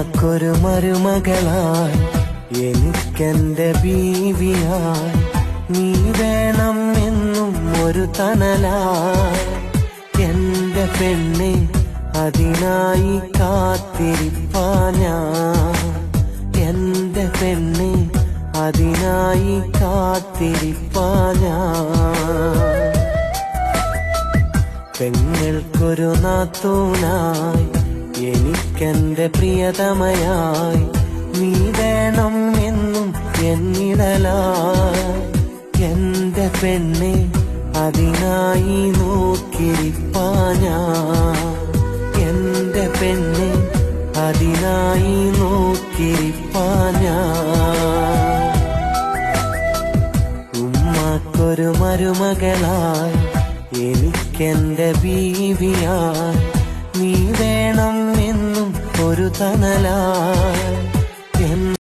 ഉമ്മാക്കൊരു മരുമകളായി എനിക്കെന്റെ ബീവിയായി നീ വേണം എന്നും ഒരു തണലായി എന്റെ പെണ്ണെ അതിനായി കാത്തിരിപ്പാ ഞാൻ എന്റെ പെണ്ണെ അതിനായി കാത്തിരിപ്പാ ഞാൻ പെങ്ങൾക്കൊരു നാത്തൂനായി എനിക്കെന്റെ പ്രിയതമയായി നീ വേണം എന്നും എന്നിടലായി എന്റെ പെണ്ണെ അതിനായി നോക്കിരിപ്പാ ഞാൻ എന്റെ പെണ്ണെ അതിനായി നോക്കിരിപ്പാ ഞാൻ ഉമ്മാക്കൊരു മരുമകളായി എനിക്കെന്റെ ബീവിയായി നീ വേണം എന്നും ഒരു തണലായി